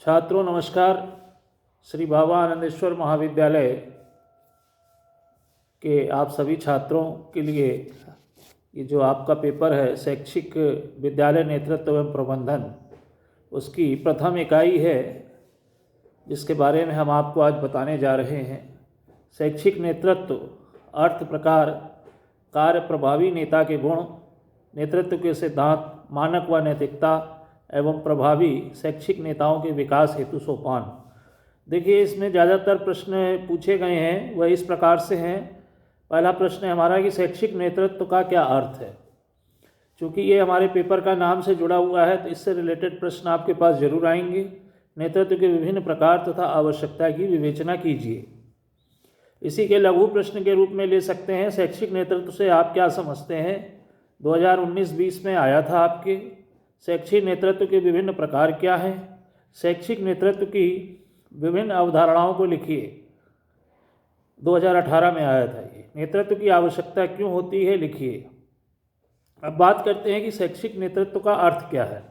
छात्रों नमस्कार। श्री बाबा आनंदेश्वर महाविद्यालय के आप सभी छात्रों के लिए ये जो आपका पेपर है शैक्षिक विद्यालय नेतृत्व एवं प्रबंधन, उसकी प्रथम इकाई है जिसके बारे में हम आपको आज बताने जा रहे हैं। शैक्षिक नेतृत्व, अर्थ, प्रकार, कार्य, प्रभावी नेता के गुण, नेतृत्व के सिद्धांत, मानक व नैतिकता एवं प्रभावी शैक्षिक नेताओं के विकास हेतु सोपान। देखिए, इसमें ज़्यादातर प्रश्न पूछे गए हैं वह इस प्रकार से हैं। पहला प्रश्न है हमारा कि शैक्षिक नेतृत्व का क्या अर्थ है। चूँकि ये हमारे पेपर का नाम से जुड़ा हुआ है तो इससे रिलेटेड प्रश्न आपके पास जरूर आएंगे। नेतृत्व के विभिन्न प्रकार तथा आवश्यकता की विवेचना कीजिए। इसी के लघु प्रश्न के रूप में ले सकते हैं, शैक्षिक नेतृत्व से आप क्या समझते हैं। 2019-20 में आया था आपके। शैक्षिक नेतृत्व के विभिन्न प्रकार क्या हैं। शैक्षिक नेतृत्व की विभिन्न अवधारणाओं को लिखिए। 2018 में आया था ये। नेतृत्व की आवश्यकता क्यों होती है, लिखिए। अब बात करते हैं कि शैक्षिक नेतृत्व का अर्थ क्या है।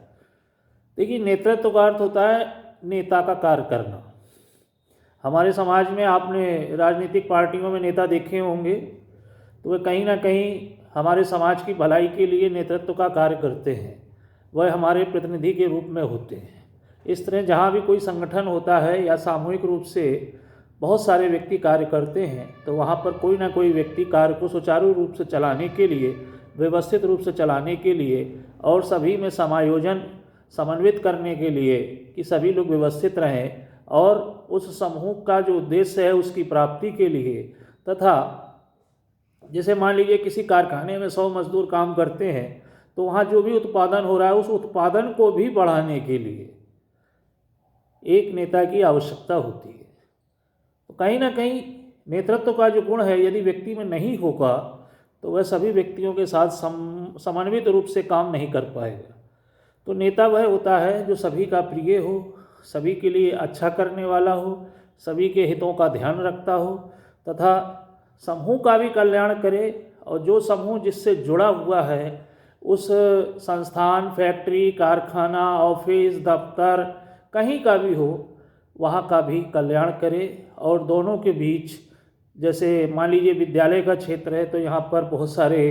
देखिए, नेतृत्व का अर्थ होता है नेता का कार्य करना। हमारे समाज में आपने राजनीतिक पार्टियों में नेता देखे होंगे तो वे कहीं ना कहीं हमारे समाज की भलाई के लिए नेतृत्व का कार्य करते हैं। वह हमारे प्रतिनिधि के रूप में होते हैं। इस तरह जहाँ भी कोई संगठन होता है या सामूहिक रूप से बहुत सारे व्यक्ति कार्य करते हैं तो वहाँ पर कोई ना कोई व्यक्ति कार्य को सुचारू रूप से चलाने के लिए, व्यवस्थित रूप से चलाने के लिए और सभी में समायोजन समन्वित करने के लिए कि सभी लोग व्यवस्थित रहें और उस समूह का जो उद्देश्य है उसकी प्राप्ति के लिए, तथा जैसे मान लीजिए किसी कारखाने में 100 मजदूर काम करते हैं तो वहाँ जो भी उत्पादन हो रहा है उस उत्पादन को भी बढ़ाने के लिए एक नेता की आवश्यकता होती है। तो कहीं ना कहीं नेतृत्व का जो गुण है यदि व्यक्ति में नहीं होगा तो वह सभी व्यक्तियों के साथ समन्वित रूप से काम नहीं कर पाएगा। तो नेता वह होता है जो सभी का प्रिय हो, सभी के लिए अच्छा करने वाला हो, सभी के हितों का ध्यान रखता हो तथा समूह का भी कल्याण करे। और जो समूह जिससे जुड़ा हुआ है उस संस्थान, फैक्ट्री, कारखाना, ऑफिस, दफ्तर कहीं का भी हो वहाँ का भी कल्याण करे। और दोनों के बीच, जैसे मान लीजिए विद्यालय का क्षेत्र है तो यहाँ पर बहुत सारे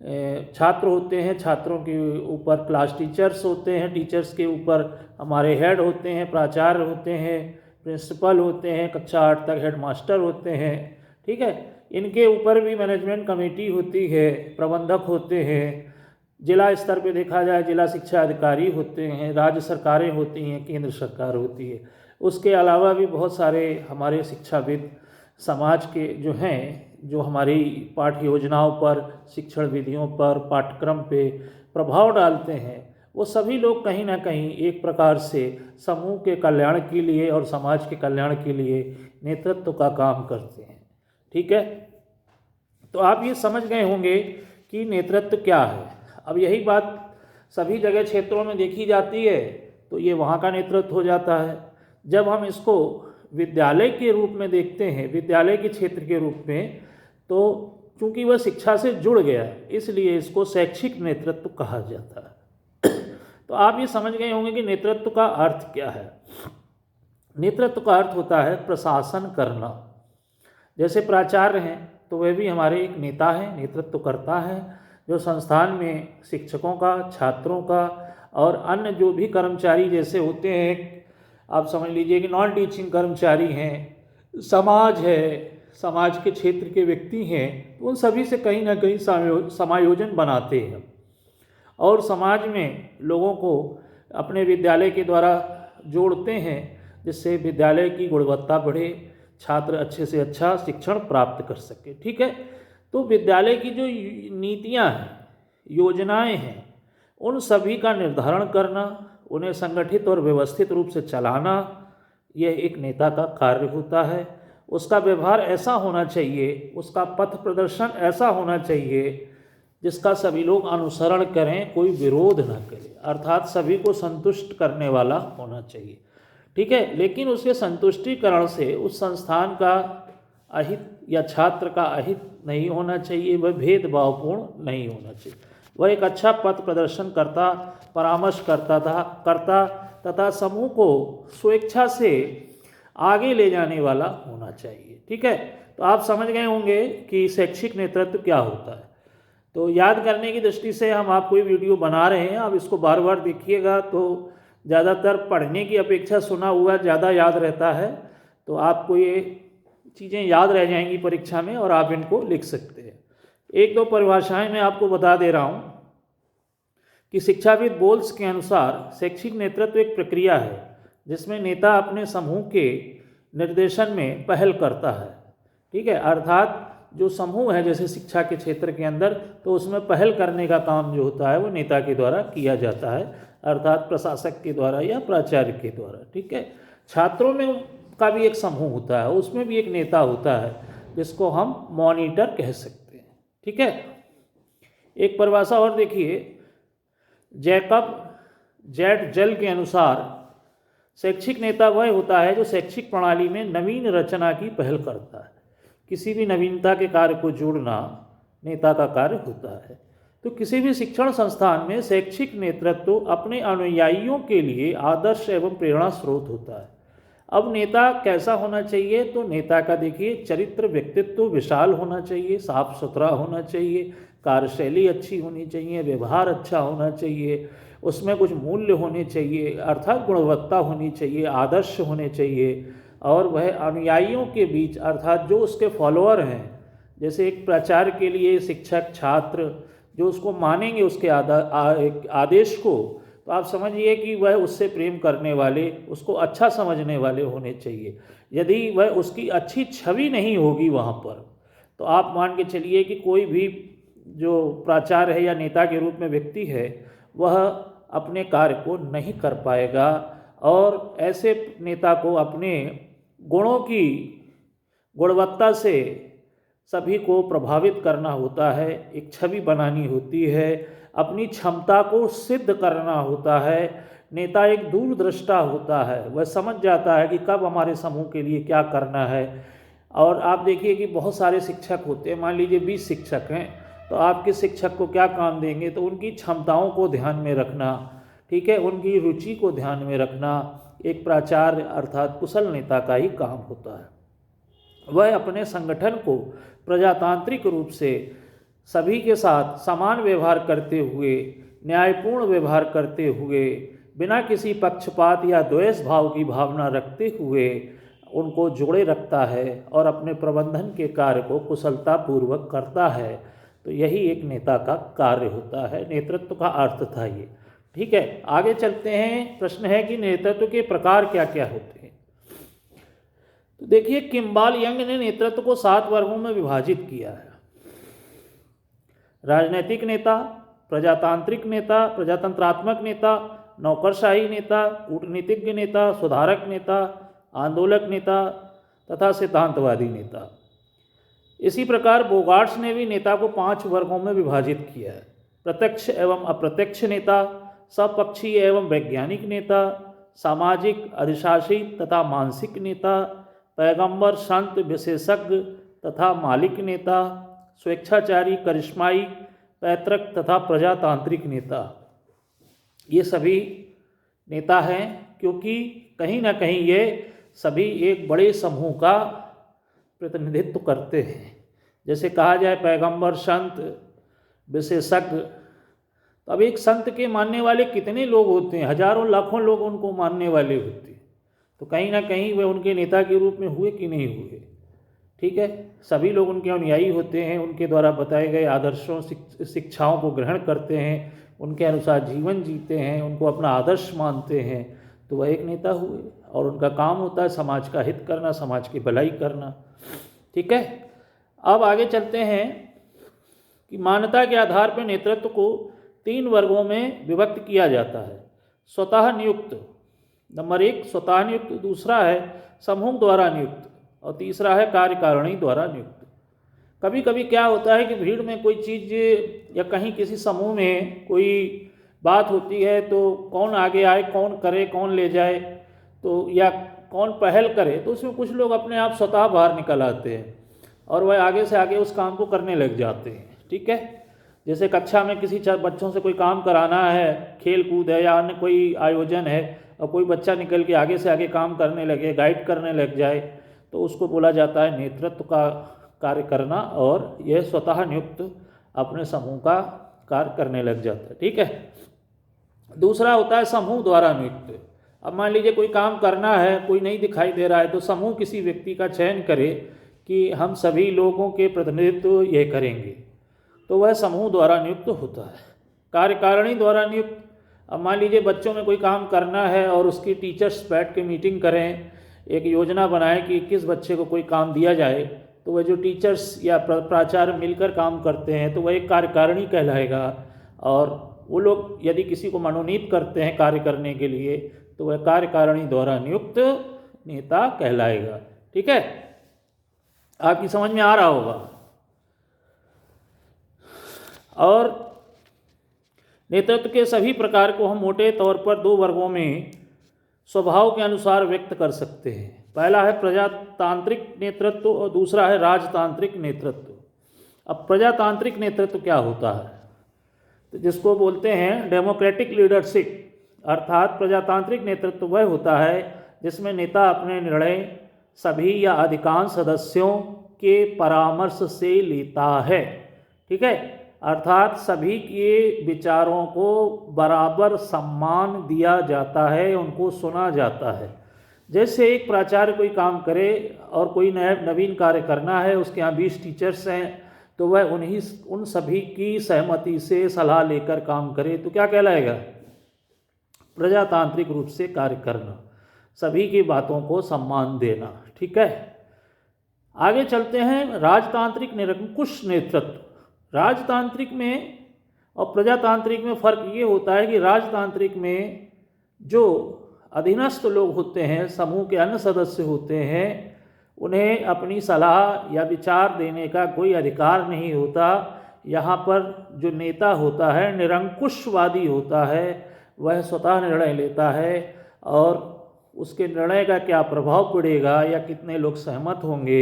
छात्र होते हैं, छात्रों के ऊपर क्लास टीचर्स होते हैं, टीचर्स के ऊपर हमारे हेड होते हैं, प्राचार्य होते हैं, प्रिंसिपल होते हैं, कक्षा 8 तक हेड मास्टर होते हैं। ठीक है, इनके ऊपर भी मैनेजमेंट कमेटी होती है, प्रबंधक होते हैं। जिला स्तर पे देखा जाए जिला शिक्षा अधिकारी होते हैं, राज्य सरकारें होती हैं, केंद्र सरकार होती है। उसके अलावा भी बहुत सारे हमारे शिक्षाविद समाज के जो हैं, जो हमारी पाठ्य योजनाओं पर, शिक्षण विधियों पर, पाठ्यक्रम पे प्रभाव डालते हैं, वो सभी लोग कहीं ना कहीं एक प्रकार से समूह के कल्याण के लिए और समाज के कल्याण के लिए नेतृत्व का काम करते हैं। ठीक है, तो आप ये समझ गए होंगे कि नेतृत्व क्या है। अब यही बात सभी जगह क्षेत्रों में देखी जाती है तो ये वहाँ का नेतृत्व हो जाता है। जब हम इसको विद्यालय के रूप में देखते हैं, विद्यालय के क्षेत्र के रूप में, तो चूंकि वह शिक्षा से जुड़ गया इसलिए इसको शैक्षिक नेतृत्व कहा जाता है। तो आप ये समझ गए होंगे कि नेतृत्व का अर्थ क्या है। नेतृत्व का अर्थ होता है प्रशासन करना। जैसे प्राचार्य हैं तो वह भी हमारे एक नेता हैं, नेतृत्व करता है, जो संस्थान में शिक्षकों का, छात्रों का और अन्य जो भी कर्मचारी जैसे होते हैं, आप समझ लीजिए कि नॉन टीचिंग कर्मचारी हैं, समाज है, समाज के क्षेत्र के व्यक्ति हैं, उन सभी से कहीं ना कहीं समायोजन बनाते हैं और समाज में लोगों को अपने विद्यालय के द्वारा जोड़ते हैं जिससे विद्यालय की गुणवत्ता बढ़े, छात्र अच्छे से अच्छा शिक्षण प्राप्त कर सके। ठीक है, तो विद्यालय की जो नीतियाँ हैं, योजनाएं हैं, उन सभी का निर्धारण करना, उन्हें संगठित और व्यवस्थित रूप से चलाना, यह एक नेता का कार्य होता है। उसका व्यवहार ऐसा होना चाहिए, उसका पथ प्रदर्शन ऐसा होना चाहिए जिसका सभी लोग अनुसरण करें, कोई विरोध न करे, अर्थात सभी को संतुष्ट करने वाला होना चाहिए। ठीक है, लेकिन उसके संतुष्टिकरण से उस संस्थान का अहित या छात्र का अहित नहीं होना चाहिए, वह भेदभावपूर्ण नहीं होना चाहिए। वह एक अच्छा पथ प्रदर्शन करता, परामर्श करता तथा समूह को स्वेच्छा से आगे ले जाने वाला होना चाहिए। ठीक है, तो आप समझ गए होंगे कि शैक्षिक नेतृत्व क्या होता है। तो याद करने की दृष्टि से हम आपको ये वीडियो बना रहे हैं, आप इसको बार बार देखिएगा तो ज़्यादातर पढ़ने की अपेक्षा सुना हुआ ज़्यादा याद रहता है। तो आपको ये चीज़ें याद रह जाएंगी परीक्षा में और आप इनको लिख सकते हैं। एक दो परिभाषाएं मैं आपको बता दे रहा हूँ कि शिक्षाविद बोल्स के अनुसार शैक्षिक नेतृत्व एक प्रक्रिया है जिसमें नेता अपने समूह के निर्देशन में पहल करता है। ठीक है, अर्थात जो समूह है जैसे शिक्षा के क्षेत्र के अंदर, तो उसमें पहल करने का काम जो होता है वो नेता के द्वारा किया जाता है, अर्थात प्रशासक के द्वारा या प्राचार्य के द्वारा। ठीक है, छात्रों में का भी एक समूह होता है, उसमें भी एक नेता होता है जिसको हम मॉनिटर कह सकते हैं। ठीक है, एक परिभाषा और देखिए, जैकब जेट जेल के अनुसार शैक्षिक नेता वह होता है जो शैक्षिक प्रणाली में नवीन रचना की पहल करता है। किसी भी नवीनता के कार्य को जोड़ना नेता का कार्य होता है। तो किसी भी शिक्षण संस्थान में शैक्षिक नेतृत्व अपने अनुयायियों के लिए आदर्श एवं प्रेरणा स्रोत होता है। अब नेता कैसा होना चाहिए, तो नेता का देखिए चरित्र व्यक्तित्व विशाल होना चाहिए, साफ सुथरा होना चाहिए, कार्यशैली अच्छी होनी चाहिए, व्यवहार अच्छा होना चाहिए, उसमें कुछ मूल्य होने चाहिए, अर्थात गुणवत्ता होनी चाहिए, आदर्श होने चाहिए, और वह अनुयायियों के बीच अर्थात जो उसके फॉलोअर हैं, जैसे एक प्राचार्य के लिए शिक्षक छात्र जो उसको मानेंगे उसके आदेश को, तो आप समझिए कि वह उससे प्रेम करने वाले, उसको अच्छा समझने वाले होने चाहिए। यदि वह उसकी अच्छी छवि नहीं होगी वहाँ पर, तो आप मान के चलिए कि कोई भी जो प्राचार्य है या नेता के रूप में व्यक्ति है वह अपने कार्य को नहीं कर पाएगा। और ऐसे नेता को अपने गुणों की गुणवत्ता से सभी को प्रभावित करना होता है, एक छवि बनानी होती है, अपनी क्षमता को सिद्ध करना होता है। नेता एक दूरदृष्टा होता है, वह समझ जाता है कि कब हमारे समूह के लिए क्या करना है। और आप देखिए कि बहुत सारे शिक्षक होते हैं, मान लीजिए 20 शिक्षक हैं, तो आप किस शिक्षक को क्या काम देंगे, तो उनकी क्षमताओं को ध्यान में रखना, ठीक है, उनकी रुचि को ध्यान में रखना एक प्राचार्य अर्थात कुशल नेता का ही काम होता है। वह अपने संगठन को प्रजातांत्रिक रूप से सभी के साथ समान व्यवहार करते हुए, न्यायपूर्ण व्यवहार करते हुए, बिना किसी पक्षपात या द्वेष भाव की भावना रखते हुए उनको जोड़े रखता है और अपने प्रबंधन के कार्य को कुशलतापूर्वक करता है। तो यही एक नेता का कार्य होता है। नेतृत्व का अर्थ था ये। ठीक है, आगे चलते हैं। प्रश्न है कि नेतृत्व के प्रकार क्या क्या होते हैं। तो देखिए, किम्बाल यंग ने नेतृत्व को 7 वर्गों में विभाजित किया है। राजनैतिक नेता, प्रजातांत्रिक नेता, प्रजातंत्रात्मक नेता, नौकरशाही नेता, कूटनीतिज्ञ नेता, सुधारक नेता, आंदोलक नेता तथा सिद्धांतवादी नेता। इसी प्रकार बोगार्ट्स ने भी नेता को 5 वर्गों में विभाजित किया है। प्रत्यक्ष एवं अप्रत्यक्ष नेता, सपक्षीय एवं वैज्ञानिक नेता, सामाजिक अधिशासी तथा मानसिक नेता, पैगंबर संत विशेषज्ञ तथा मालिक नेता, स्वेच्छाचारी करिश्माई, पैतृक तथा प्रजातांत्रिक नेता। ये सभी नेता हैं क्योंकि कहीं ना कहीं ये सभी एक बड़े समूह का प्रतिनिधित्व करते हैं। जैसे कहा जाए पैगंबर संत विशेषज्ञ, तो अब एक संत के मानने वाले कितने लोग होते हैं, हजारों लाखों लोग उनको मानने वाले होते हैं। तो कहीं ना कहीं वे उनके नेता के रूप में हुए कि नहीं हुए। ठीक है, सभी लोग उनके अनुयायी होते हैं, उनके द्वारा बताए गए आदर्शों शिक्षाओं को ग्रहण करते हैं, उनके अनुसार जीवन जीते हैं, उनको अपना आदर्श मानते हैं, तो वह एक नेता हुए। और उनका काम होता है समाज का हित करना, समाज की भलाई करना। ठीक है, अब आगे चलते हैं कि मान्यता के आधार पर नेतृत्व को 3 वर्गों में विभक्त किया जाता है। स्वतः नियुक्त, नंबर 1 स्वतः नियुक्त, दूसरा है समूह द्वारा नियुक्त और तीसरा है कार्यकारिणी द्वारा नियुक्त। कभी कभी क्या होता है कि भीड़ में कोई चीज़ या कहीं किसी समूह में कोई बात होती है तो कौन आगे आए, कौन करे, कौन ले जाए, तो या कौन पहल करे, तो उसमें कुछ लोग अपने आप स्वतः बाहर निकल आते हैं और वह आगे से आगे उस काम को करने लग जाते हैं। ठीक है, जैसे कक्षा में किसी बच्चों से कोई काम कराना है, खेल कूद है या अन्य कोई आयोजन है, और कोई बच्चा निकल के आगे से आगे काम करने लगे, गाइड करने लग जाए, तो उसको बोला जाता है नेतृत्व का कार्य करना, और यह स्वतः नियुक्त अपने समूह का कार्य करने लग जाता है। ठीक है। दूसरा होता है समूह द्वारा नियुक्त। अब मान लीजिए कोई काम करना है, कोई नहीं दिखाई दे रहा है, तो समूह किसी व्यक्ति का चयन करे कि हम सभी लोगों के प्रतिनिधित्व ये करेंगे, तो वह समूह द्वारा नियुक्त होता है। कार्यकारिणी द्वारा नियुक्त। अब मान लीजिए बच्चों में कोई काम करना है और उसकी टीचर्स बैठ के मीटिंग करें, एक योजना बनाएं कि किस बच्चे को कोई काम दिया जाए, तो वह जो टीचर्स या प्राचार्य मिलकर काम करते हैं तो वह एक कार्यकारिणी कहलाएगा। और वो लोग यदि किसी को मनोनीत करते हैं कार्य करने के लिए तो वह कार्यकारिणी द्वारा नियुक्त नेता कहलाएगा। ठीक है, आपकी समझ में आ रहा होगा। और नेतृत्व के सभी प्रकार को हम मोटे तौर पर दो वर्गों में स्वभाव के अनुसार व्यक्त कर सकते हैं। पहला है प्रजातांत्रिक नेतृत्व और दूसरा है राजतांत्रिक नेतृत्व। अब प्रजातांत्रिक नेतृत्व क्या होता है, तो जिसको बोलते हैं डेमोक्रेटिक लीडरशिप, अर्थात प्रजातांत्रिक नेतृत्व वह होता है जिसमें नेता अपने निर्णय सभी या अधिकांश सदस्यों के परामर्श से लेता है। ठीक है, अर्थात सभी के विचारों को बराबर सम्मान दिया जाता है, उनको सुना जाता है। जैसे एक प्राचार्य कोई काम करे और कोई नवीन कार्य करना है, उसके यहाँ 20 टीचर्स हैं, तो वह उन सभी की सहमति से सलाह लेकर काम करे तो क्या कहलाएगा, प्रजातांत्रिक रूप से कार्य करना, सभी की बातों को सम्मान देना। ठीक है, आगे चलते हैं राजतांत्रिक निरंकुश नेतृत्व। राजतांत्रिक में और प्रजातांत्रिक में फ़र्क ये होता है कि राजतांत्रिक में जो अधीनस्थ लोग होते हैं, समूह के अन्य सदस्य होते हैं, उन्हें अपनी सलाह या विचार देने का कोई अधिकार नहीं होता। यहाँ पर जो नेता होता है निरंकुशवादी होता है, वह स्वतः निर्णय लेता है और उसके निर्णय का क्या प्रभाव पड़ेगा या कितने लोग सहमत होंगे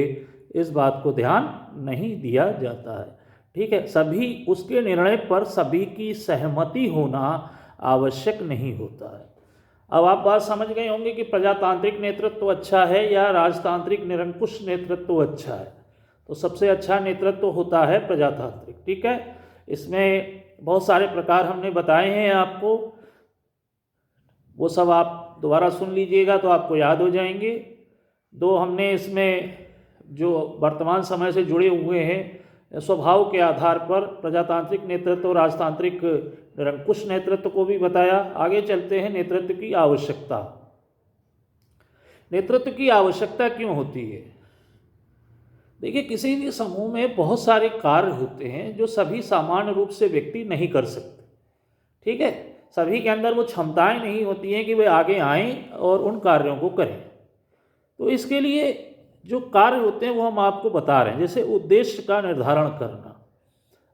इस बात को ध्यान नहीं दिया जाता है। ठीक है, सभी उसके निर्णय पर सभी की सहमति होना आवश्यक नहीं होता है। अब आप बात समझ गए होंगे कि प्रजातांत्रिक नेतृत्व अच्छा है या राजतांत्रिक निरंकुश नेतृत्व अच्छा है। तो सबसे अच्छा नेतृत्व होता है प्रजातांत्रिक। ठीक है, इसमें बहुत सारे प्रकार हमने बताए हैं आपको, वो सब आप दोबारा सुन लीजिएगा तो आपको याद हो जाएंगे। दो हमने इसमें जो वर्तमान समय से जुड़े हुए हैं स्वभाव के आधार पर प्रजातांत्रिक नेतृत्व और राजतांत्रिक निरंकुश नेतृत्व को भी बताया। आगे चलते हैं नेतृत्व की आवश्यकता। नेतृत्व की आवश्यकता क्यों होती है? देखिए, किसी भी समूह में बहुत सारे कार्य होते हैं जो सभी सामान्य रूप से व्यक्ति नहीं कर सकते। ठीक है, सभी के अंदर वो क्षमताएं नहीं होती हैं कि वे आगे आएं और उन कार्यों को करें। तो इसके लिए जो कार्य होते हैं वो हम आपको बता रहे हैं। जैसे उद्देश्य का निर्धारण करना।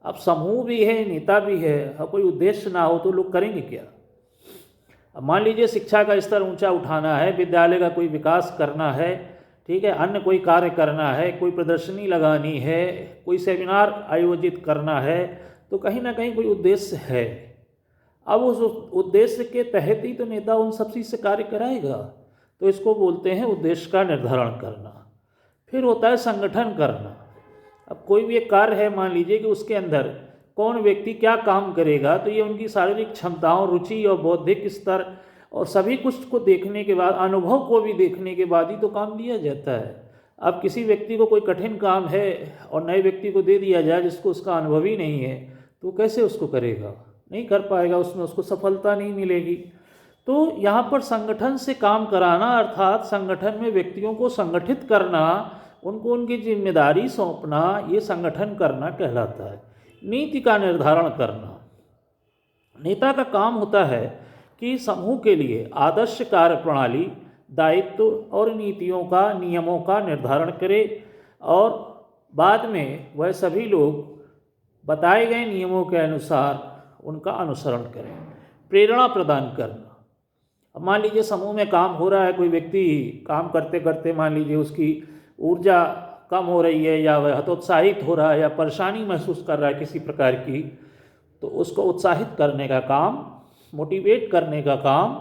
अब समूह भी है, नेता भी है, अब कोई उद्देश्य ना हो तो लोग करेंगे क्या? अब मान लीजिए शिक्षा का स्तर ऊंचा उठाना है, विद्यालय का कोई विकास करना है, ठीक है, अन्य कोई कार्य करना है, कोई प्रदर्शनी लगानी है, कोई सेमिनार आयोजित करना है, तो कहीं ना कहीं कोई उद्देश्य है। अब उस उद्देश्य के तहत ही तो नेता उन सब चीज़ से कार्य कराएगा। तो इसको बोलते हैं उद्देश्य का निर्धारण करना। फिर होता है संगठन करना। अब कोई भी एक कार्य है, मान लीजिए कि उसके अंदर कौन व्यक्ति क्या काम करेगा, तो ये उनकी शारीरिक क्षमताओं, रुचि और बौद्धिक स्तर और सभी कुछ को देखने के बाद, अनुभव को भी देखने के बाद ही तो काम दिया जाता है। अब किसी व्यक्ति को कोई कठिन काम है और नए व्यक्ति को दे दिया जाए जिसको उसका अनुभव ही नहीं है, तो कैसे उसको करेगा? नहीं कर पाएगा, उसमें उसको सफलता नहीं मिलेगी। तो यहाँ पर संगठन से काम कराना अर्थात संगठन में व्यक्तियों को संगठित करना, उनको उनकी जिम्मेदारी सौंपना, ये संगठन करना कहलाता है। नीति का निर्धारण करना। नेता का काम होता है कि समूह के लिए आदर्श कार्य प्रणाली, दायित्व और नीतियों का, नियमों का निर्धारण करे और बाद में वह सभी लोग बताए गए नियमों के अनुसार उनका अनुसरण करें। प्रेरणा प्रदान करना। अब मान लीजिए समूह में काम हो रहा है, कोई व्यक्ति काम करते करते मान लीजिए उसकी ऊर्जा कम हो रही है या वह हतोत्साहित हो रहा है या परेशानी महसूस कर रहा है किसी प्रकार की, तो उसको उत्साहित करने का काम, मोटिवेट करने का काम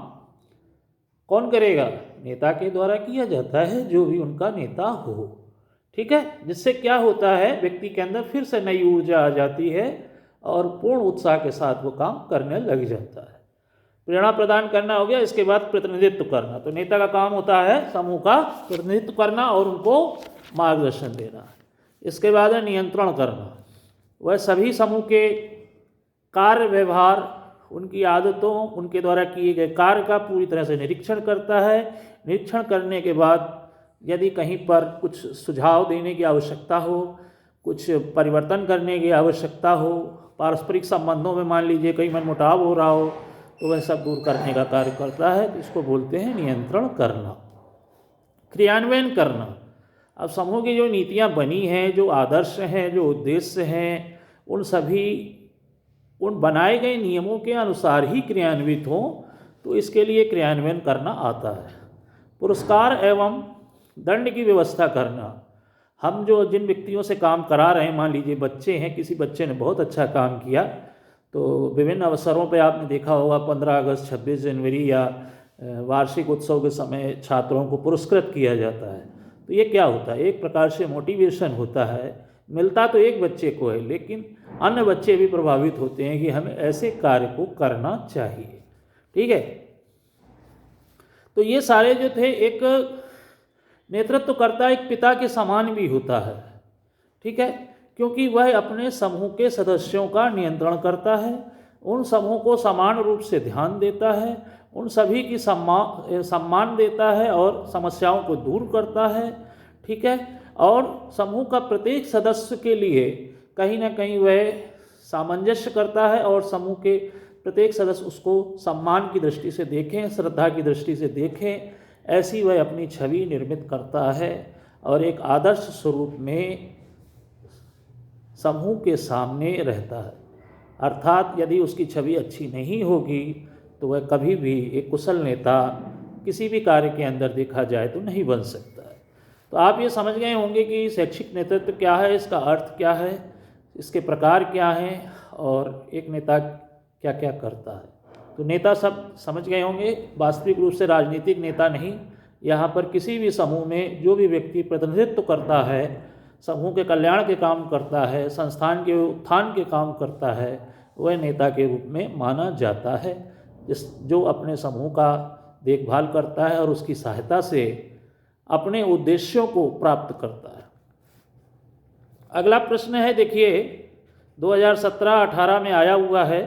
कौन करेगा? नेता के द्वारा किया जाता है, जो भी उनका नेता हो। ठीक है, जिससे क्या होता है, व्यक्ति के अंदर फिर से नई ऊर्जा आ जाती है और पूर्ण उत्साह के साथ वो काम करने लग जाता है। प्रेरणा प्रदान करना हो गया। इसके बाद प्रतिनिधित्व करना। तो नेता का काम होता है समूह का प्रतिनिधित्व करना और उनको मार्गदर्शन देना। इसके बाद है नियंत्रण करना। वह सभी समूह के कार्य व्यवहार, उनकी आदतों, उनके द्वारा किए गए कार्य का पूरी तरह से निरीक्षण करता है। निरीक्षण करने के बाद यदि कहीं पर कुछ सुझाव देने की आवश्यकता हो, कुछ परिवर्तन करने की आवश्यकता हो, पारस्परिक संबंधों में मान लीजिए कहीं मनमुटाव हो रहा हो, तो वह सब दूर करने का कार्य करता है। तो इसको बोलते हैं नियंत्रण करना। क्रियान्वयन करना। अब समूह की जो नीतियाँ बनी हैं, जो आदर्श हैं, जो उद्देश्य हैं, उन बनाए गए नियमों के अनुसार ही क्रियान्वित हों, तो इसके लिए क्रियान्वयन करना आता है। पुरस्कार एवं दंड की व्यवस्था करना। हम जो जिन व्यक्तियों से काम करा रहे हैं, मान लीजिए बच्चे हैं, किसी बच्चे ने बहुत अच्छा काम किया, तो विभिन्न अवसरों पे आपने देखा होगा 15 अगस्त, 26 जनवरी या वार्षिक उत्सव के समय छात्रों को पुरस्कृत किया जाता है। तो ये क्या होता है? एक प्रकार से मोटिवेशन होता है। मिलता तो एक बच्चे को है, लेकिन अन्य बच्चे भी प्रभावित होते हैं कि हमें ऐसे कार्य को करना चाहिए। ठीक है, तो ये सारे जो थे, एक नेतृत्वकर्ता एक पिता के समान भी होता है। ठीक है, क्योंकि वह अपने समूह के सदस्यों का नियंत्रण करता है, उन समूह को समान रूप से ध्यान देता है, उन सभी की सम्मान देता है और समस्याओं को दूर करता है। ठीक है, और समूह का प्रत्येक सदस्य के लिए कहीं ना कहीं वह सामंजस्य करता है और समूह के प्रत्येक सदस्य उसको सम्मान की दृष्टि से देखें, श्रद्धा की दृष्टि से देखें, ऐसी वह अपनी छवि निर्मित करता है और एक आदर्श स्वरूप में समूह के सामने रहता है। अर्थात यदि उसकी छवि अच्छी नहीं होगी तो वह कभी भी एक कुशल नेता किसी भी कार्य के अंदर देखा जाए तो नहीं बन सकता है। तो आप ये समझ गए होंगे कि शैक्षिक नेतृत्व क्या है, इसका अर्थ क्या है, इसके प्रकार क्या हैं और एक नेता क्या क्या करता है। तो नेता सब समझ गए होंगे। वास्तविक रूप से राजनीतिक नेता नहीं, यहाँ पर किसी भी समूह में जो भी व्यक्ति प्रतिनिधित्व करता है, समूह के कल्याण के काम करता है, संस्थान के उत्थान के काम करता है, वह नेता के रूप में माना जाता है, जो अपने समूह का देखभाल करता है और उसकी सहायता से अपने उद्देश्यों को प्राप्त करता है। अगला प्रश्न है, देखिए 2017-18 में आया हुआ है,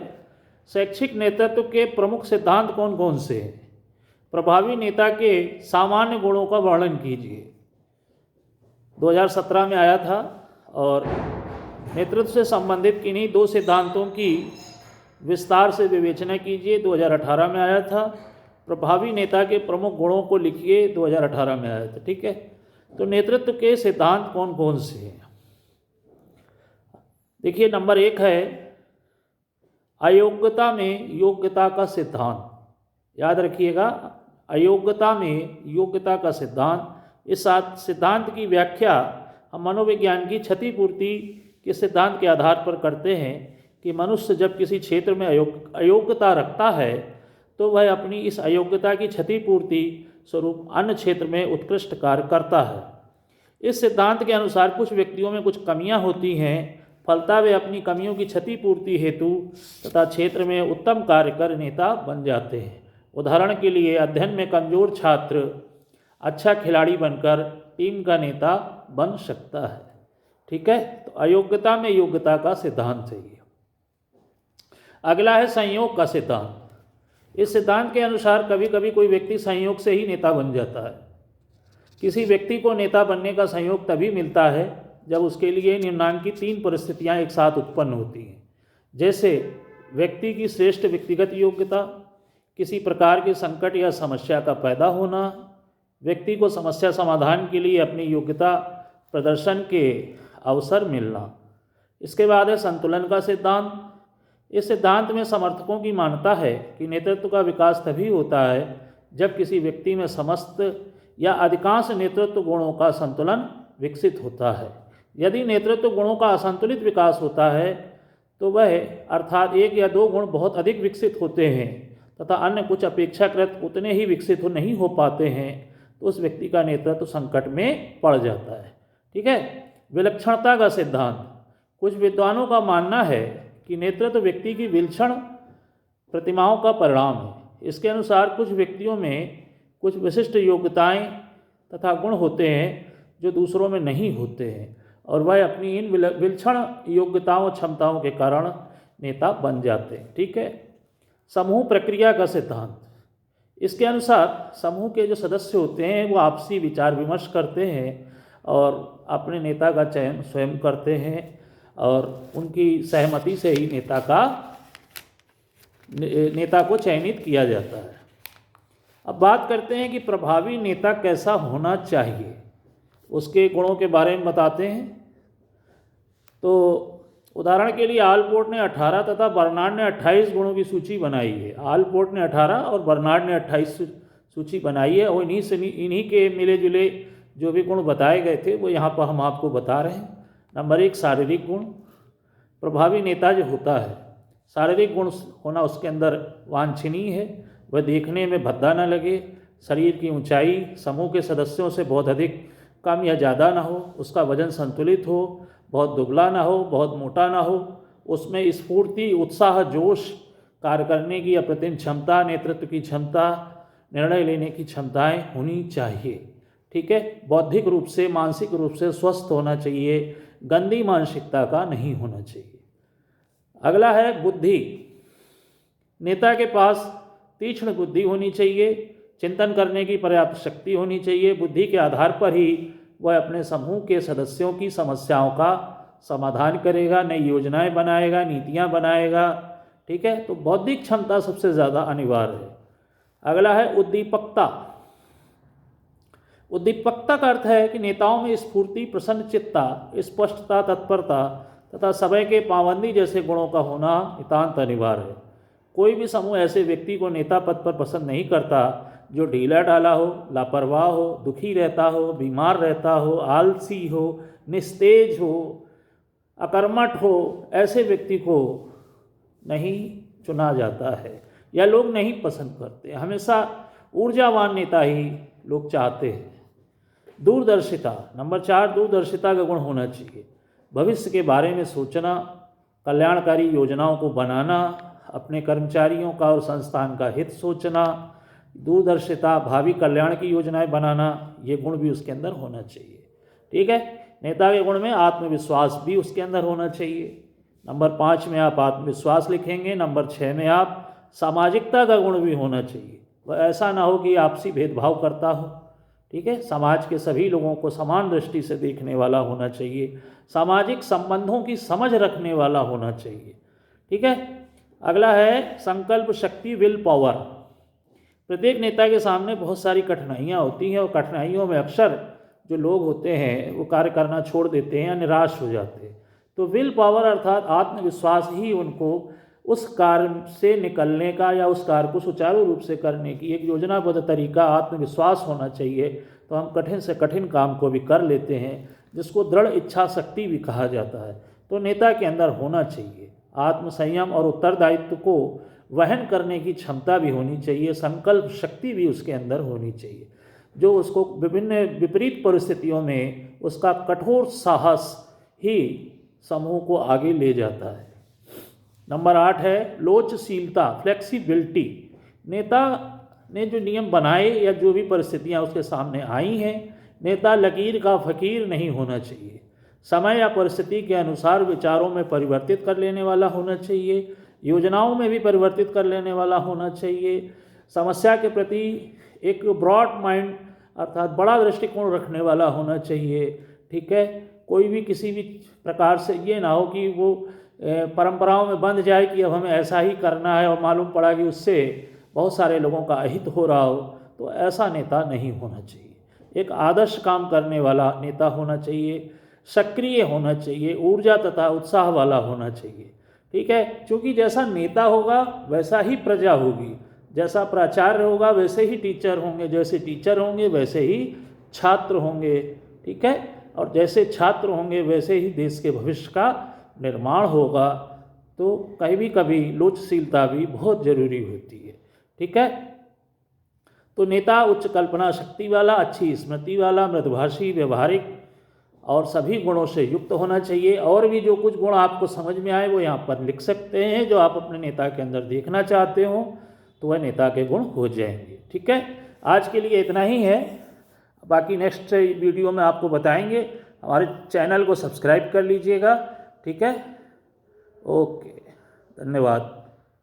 शैक्षिक नेतृत्व के प्रमुख सिद्धांत कौन कौन से हैं? प्रभावी नेता के सामान्य गुणों का वर्णन कीजिए। 2017 में आया था और नेतृत्व से संबंधित किन्हीं 2 सिद्धांतों की विस्तार से विवेचना कीजिए। 2018 में आया था। प्रभावी नेता के प्रमुख गुणों को लिखिए, 2018 में आया था। ठीक है, तो नेतृत्व के सिद्धांत कौन कौन से हैं? देखिए, नंबर 1 है अयोग्यता में योग्यता का सिद्धांत। याद रखिएगा, अयोग्यता में योग्यता का सिद्धांत। इस सिद्धांत की व्याख्या हम मनोविज्ञान की क्षतिपूर्ति के सिद्धांत के आधार पर करते हैं कि मनुष्य जब किसी क्षेत्र में अयोग्यता रखता है तो वह अपनी इस अयोग्यता की क्षतिपूर्ति स्वरूप अन्य क्षेत्र में उत्कृष्ट कार्य करता है। इस सिद्धांत के अनुसार कुछ व्यक्तियों में कुछ कमियां होती हैं, फलता वे अपनी कमियों की क्षतिपूर्ति हेतु तथा क्षेत्र में उत्तम कार्य कर नेता बन जाते हैं। उदाहरण के लिए, अध्ययन में कमजोर छात्र अच्छा खिलाड़ी बनकर टीम का नेता बन सकता है। ठीक है, तो अयोग्यता में योग्यता का सिद्धांत चाहिए। अगला है संयोग का सिद्धांत। इस सिद्धांत के अनुसार कभी कभी कोई व्यक्ति संयोग से ही नेता बन जाता है। किसी व्यक्ति को नेता बनने का संयोग तभी मिलता है जब उसके लिए निम्नांकित 3 परिस्थितियां एक साथ उत्पन्न होती हैं। जैसे व्यक्ति की श्रेष्ठ व्यक्तिगत योग्यता, किसी प्रकार के संकट या समस्या का पैदा होना, व्यक्ति को समस्या समाधान के लिए अपनी योग्यता प्रदर्शन के अवसर मिलना। इसके बाद है संतुलन का सिद्धांत। इस सिद्धांत में समर्थकों की मान्यता है कि नेतृत्व का विकास तभी होता है जब किसी व्यक्ति में समस्त या अधिकांश नेतृत्व गुणों का संतुलन विकसित होता है। यदि नेतृत्व गुणों का असंतुलित विकास होता है तो वह अर्थात 1 या 2 गुण बहुत अधिक विकसित होते हैं तथा अन्य कुछ अपेक्षाकृत उतने ही विकसित नहीं हो पाते हैं, तो उस व्यक्ति का नेतृत्व संकट में पड़ जाता है। ठीक है। विलक्षणता का सिद्धांत। कुछ विद्वानों का मानना है कि नेतृत्व व्यक्ति की विलक्षण प्रतिमाओं का परिणाम है। इसके अनुसार कुछ व्यक्तियों में कुछ विशिष्ट योग्यताएं तथा गुण होते हैं जो दूसरों में नहीं होते हैं, और वह अपनी इन विलक्षण योग्यताओं क्षमताओं के कारण नेता बन जाते हैं। ठीक है। समूह प्रक्रिया का सिद्धांत। इसके अनुसार समूह के जो सदस्य होते हैं वो आपसी विचार विमर्श करते हैं और अपने नेता का चयन स्वयं करते हैं, और उनकी सहमति से ही नेता को चयनित किया जाता है। अब बात करते हैं कि प्रभावी नेता कैसा होना चाहिए, उसके गुणों के बारे में बताते हैं। तो उदाहरण के लिए आलपोर्ट ने 18 तथा बर्नार्ड ने 28 गुणों की सूची बनाई है। आलपोर्ट ने 18 और बर्नार्ड ने 28 सूची बनाई है, और इन्हीं के मिले जुले जो भी गुण बताए गए थे वो यहाँ पर हम आपको बता रहे हैं। नंबर 1, शारीरिक गुण। प्रभावी नेता जो होता है, शारीरिक गुण होना उसके अंदर वांछनीय है। वह देखने में भद्दा न लगे, शरीर की ऊंचाई समूह के सदस्यों से बहुत अधिक कम या ज़्यादा ना हो, उसका वजन संतुलित हो, बहुत दुबला ना हो, बहुत मोटा ना हो, उसमें स्फूर्ति, उत्साह, जोश, कार्य करने की अप्रतिम क्षमता, नेतृत्व की क्षमता, निर्णय लेने की क्षमताएं होनी चाहिए। ठीक है। बौद्धिक रूप से, मानसिक रूप से स्वस्थ होना चाहिए, गंदी मानसिकता का नहीं होना चाहिए। अगला है बुद्धि। नेता के पास तीक्ष्ण बुद्धि होनी चाहिए, चिंतन करने की पर्याप्त शक्ति होनी चाहिए। बुद्धि के आधार पर ही वह अपने समूह के सदस्यों की समस्याओं का समाधान करेगा, नई योजनाएं बनाएगा, नीतियां बनाएगा। ठीक है। तो बौद्धिक क्षमता सबसे ज़्यादा अनिवार्य है। अगला है उद्दीपकता। उद्दीपकता का अर्थ है कि नेताओं में स्फूर्ति, प्रसन्नचित्ता, स्पष्टता, तत्परता तथा समय के पाबंदी जैसे गुणों का होना नितांत अनिवार्य है। कोई भी समूह ऐसे व्यक्ति को नेता पद पर पसंद नहीं करता जो ढीला ढाला हो, लापरवाह हो, दुखी रहता हो, बीमार रहता हो, आलसी हो, निस्तेज हो, अकर्मठ हो। ऐसे व्यक्ति को नहीं चुना जाता है या लोग नहीं पसंद करते। हमेशा ऊर्जावान नेता ही लोग चाहते हैं। दूरदर्शिता। नंबर 4, दूरदर्शिता का गुण होना चाहिए। भविष्य के बारे में सोचना, कल्याणकारी योजनाओं को बनाना, अपने कर्मचारियों का और संस्थान का हित सोचना, दूरदर्शिता, भावी कल्याण की योजनाएं बनाना, ये गुण भी उसके अंदर होना चाहिए। ठीक है। नेता के गुण में आत्मविश्वास भी उसके अंदर होना चाहिए। नंबर 5 में आप आत्मविश्वास लिखेंगे। नंबर 6 में आप सामाजिकता का गुण भी होना चाहिए। वह ऐसा ना हो कि आपसी भेदभाव करता हो। ठीक है। समाज के सभी लोगों को समान दृष्टि से देखने वाला होना चाहिए। सामाजिक संबंधों की समझ रखने वाला होना चाहिए। ठीक है। अगला है संकल्प शक्ति, विल पावर। प्रत्येक नेता के सामने बहुत सारी कठिनाइयाँ होती हैं, और कठिनाइयों में अक्सर जो लोग होते हैं वो कार्य करना छोड़ देते हैं या निराश हो जाते हैं। तो विल पावर अर्थात आत्मविश्वास ही उनको उस कार्य से निकलने का या उस कार्य को सुचारू रूप से करने की एक योजनाबद्ध तरीका, आत्मविश्वास होना चाहिए। तो हम कठिन से कठिन काम को भी कर लेते हैं, जिसको दृढ़ इच्छा शक्ति भी कहा जाता है। तो नेता के अंदर होना चाहिए। आत्मसंयम और उत्तरदायित्व को वहन करने की क्षमता भी होनी चाहिए। संकल्प शक्ति भी उसके अंदर होनी चाहिए, जो उसको विभिन्न विपरीत परिस्थितियों में उसका कठोर साहस ही समूह को आगे ले जाता है। नंबर 8 है लोचशीलता, फ्लेक्सिबिलिटी। नेता ने जो नियम बनाए या जो भी परिस्थितियां उसके सामने आई हैं, नेता लकीर का फकीर नहीं होना चाहिए। समय या परिस्थिति के अनुसार विचारों में परिवर्तित कर लेने वाला होना चाहिए, योजनाओं में भी परिवर्तित कर लेने वाला होना चाहिए। समस्या के प्रति एक ब्रॉड माइंड अर्थात बड़ा दृष्टिकोण रखने वाला होना चाहिए। ठीक है। कोई भी किसी भी प्रकार से ये ना हो कि वो परंपराओं में बंध जाए कि अब हमें ऐसा ही करना है, और मालूम पड़ा कि उससे बहुत सारे लोगों का अहित हो रहा हो। तो ऐसा नेता नहीं होना चाहिए। एक आदर्श काम करने वाला नेता होना चाहिए, सक्रिय होना चाहिए, ऊर्जा तथा उत्साह वाला होना चाहिए। ठीक है। क्योंकि जैसा नेता होगा वैसा ही प्रजा होगी, जैसा प्राचार्य होगा वैसे ही टीचर होंगे, जैसे टीचर होंगे वैसे ही छात्र होंगे। ठीक है। और जैसे छात्र होंगे वैसे ही देश के भविष्य का निर्माण होगा। तो कभी कभी लोचशीलता भी बहुत ज़रूरी होती है। ठीक है, तो नेता उच्च कल्पना शक्ति वाला, अच्छी स्मृति वाला, मृदुभाषी, व्यवहारिक और सभी गुणों से युक्त होना चाहिए। और भी जो कुछ गुण आपको समझ में आए वो यहाँ पर लिख सकते हैं, जो आप अपने नेता के अंदर देखना चाहते हो, तो वह नेता के गुण हो जाएंगे। ठीक है, आज के लिए इतना ही है, बाकी नेक्स्ट वीडियो में आपको बताएंगे। हमारे चैनल को सब्सक्राइब कर लीजिएगा। ठीक है, ओके, धन्यवाद।